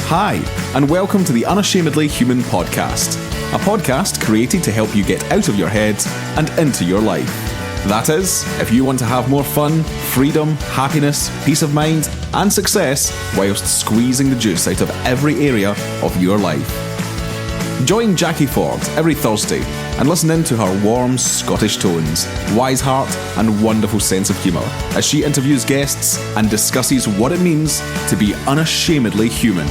Hi, and welcome to the Unashamedly Human podcast, a podcast created to help you get out of your head and into your life. That is, if you want to have more fun, freedom, happiness, peace of mind, and success whilst squeezing the juice out of every area of your life. Join Jacquie Forde every Thursday and listen in to her warm Scottish tones, wise heart, and wonderful sense of humour as she interviews guests and discusses what it means to be unashamedly human.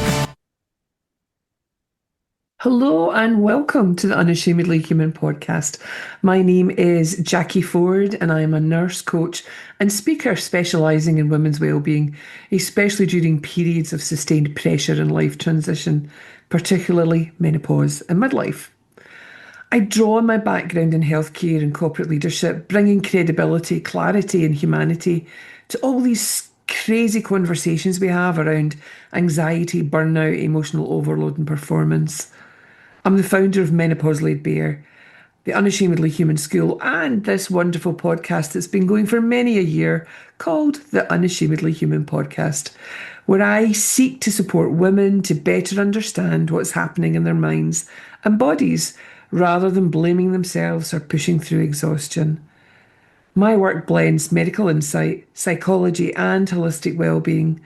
Hello and welcome to the Unashamedly Human podcast. My name is Jacquie Forde and I am a nurse, coach and speaker specialising in women's wellbeing, especially during periods of sustained pressure and life transition, particularly menopause and midlife. I draw on my background in healthcare and corporate leadership, bringing credibility, clarity and humanity to all these crazy conversations we have around anxiety, burnout, emotional overload and performance. I'm the founder of Menopause Laid Bare, the Unashamedly Human School, and this wonderful podcast that's been going for many a year called the Unashamedly Human Podcast, where I seek to support women to better understand what's happening in their minds and bodies rather than blaming themselves or pushing through exhaustion. My work blends medical insight, psychology, and holistic well-being,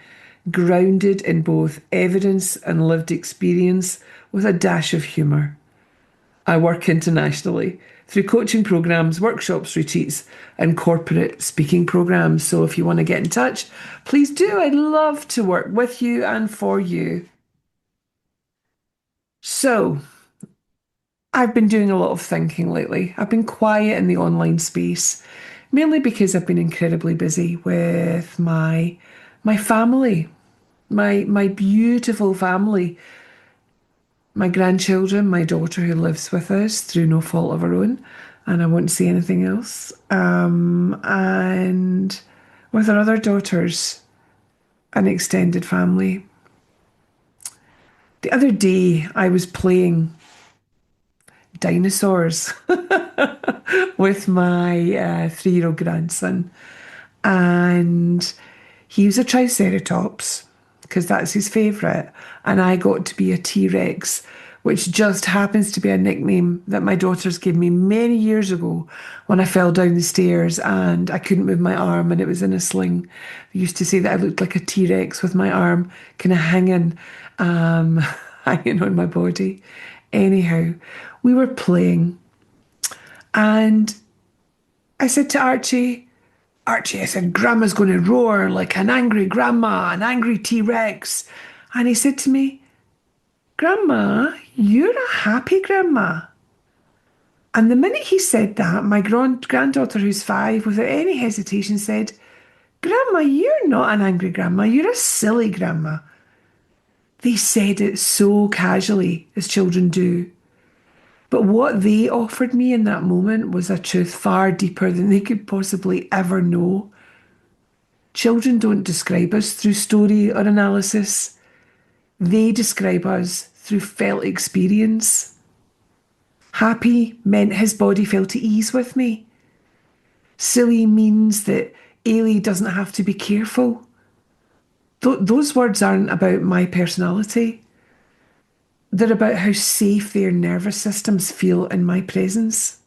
grounded in both evidence and lived experience with a dash of humour. I work internationally through coaching programs, workshops, retreats, and corporate speaking programs. So if you want to get in touch, please do. I'd love to work with you and for you. So, I've been doing a lot of thinking lately. I've been quiet in the online space, mainly because I've been incredibly busy with my family, my beautiful family. My grandchildren, my daughter who lives with us through no fault of her own, and I won't say anything else, and with our other daughters, an extended family. The other day I was playing dinosaurs with my 3-year-old grandson, and he was a Triceratops because that's his favourite, and I got to be a T-Rex, which just happens to be a nickname that my daughters gave me many years ago when I fell down the stairs and I couldn't move my arm and it was in a sling. They used to say that I looked like a T-Rex with my arm kind of hanging hanging on my body. Anyhow, we were playing and I said to Archie, I said, Grandma's going to roar like an angry grandma, an angry T-Rex. And he said to me, Grandma, you're a happy grandma. And the minute he said that, my granddaughter, who's 5, without any hesitation said, Grandma, you're not an angry grandma, you're a silly grandma. They said it so casually, as children do. But what they offered me in that moment was a truth far deeper than they could possibly ever know. Children don't describe us through story or analysis. They describe us through felt experience. Happy meant his body felt at ease with me. Silly means that Ailey doesn't have to be careful. Those words aren't about my personality. They're about how safe their nervous systems feel in my presence.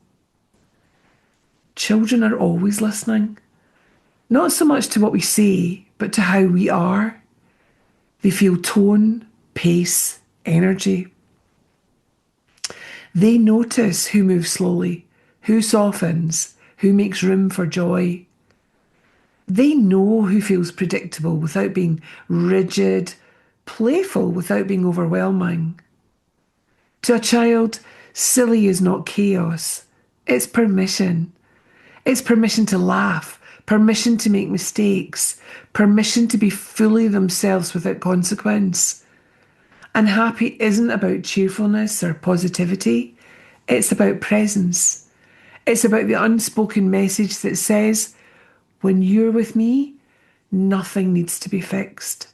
Children are always listening, not so much to what we say, but to how we are. They feel tone, pace, energy. They notice who moves slowly, who softens, who makes room for joy. They know who feels predictable without being rigid, playful without being overwhelming. To a child, silly is not chaos. It's permission. It's permission to laugh, permission to make mistakes, permission to be fully themselves without consequence. And happy isn't about cheerfulness or positivity. It's about presence. It's about the unspoken message that says, when you're with me, nothing needs to be fixed.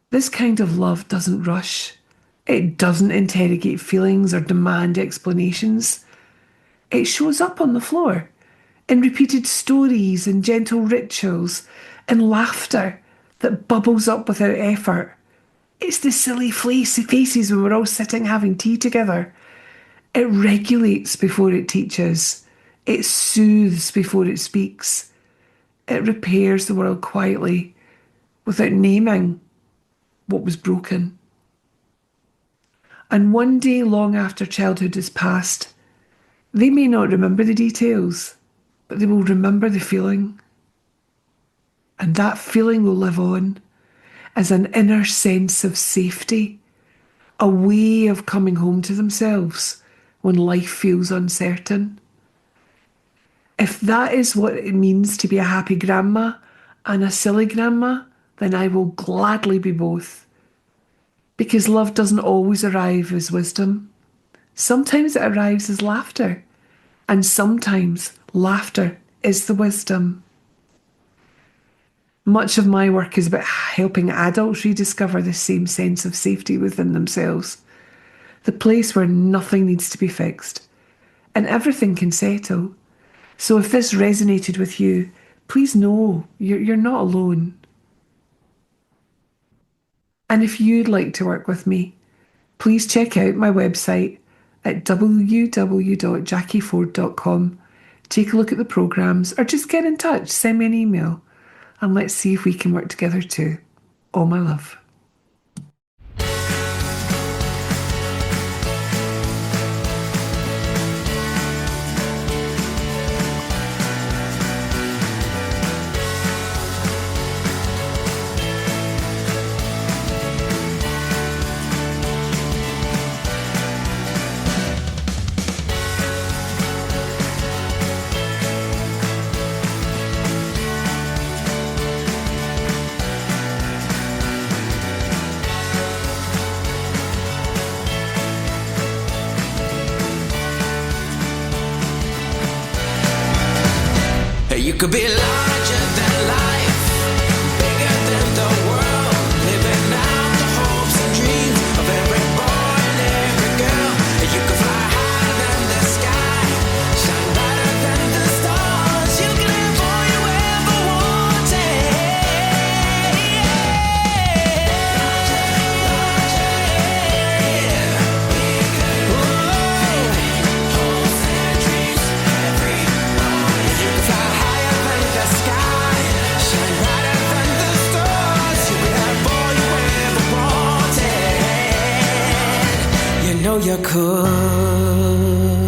This kind of love doesn't rush. It doesn't interrogate feelings or demand explanations. It shows up on the floor in repeated stories and gentle rituals and laughter that bubbles up without effort. It's the silly faces when we're all sitting having tea together. It regulates before it teaches. It soothes before it speaks. It repairs the world quietly without naming what was broken. And one day, long after childhood has passed, they may not remember the details, but they will remember the feeling. And that feeling will live on as an inner sense of safety, a way of coming home to themselves when life feels uncertain. If that is what it means to be a happy grandma and a silly grandma, then I will gladly be both. Because love doesn't always arrive as wisdom. Sometimes it arrives as laughter, and sometimes laughter is the wisdom. Much of my work is about helping adults rediscover the same sense of safety within themselves, the place where nothing needs to be fixed and everything can settle. So if this resonated with you, please know you're not alone. And if you'd like to work with me, please check out my website at www.jacquieforde.com. Take a look at the programmes or just get in touch, send me an email, and let's see if we can work together too. All my love. You could be larger than life, bigger than the world, living out the hopes and dreams of every boy and every girl. You could fly higher than the sky, shine brighter than the stars. You can have all you ever wanted. Hopes and dreams, every boy. You can fly higher than the sky, shine brighter than the stars. You can have all you ever wanted. You know you could.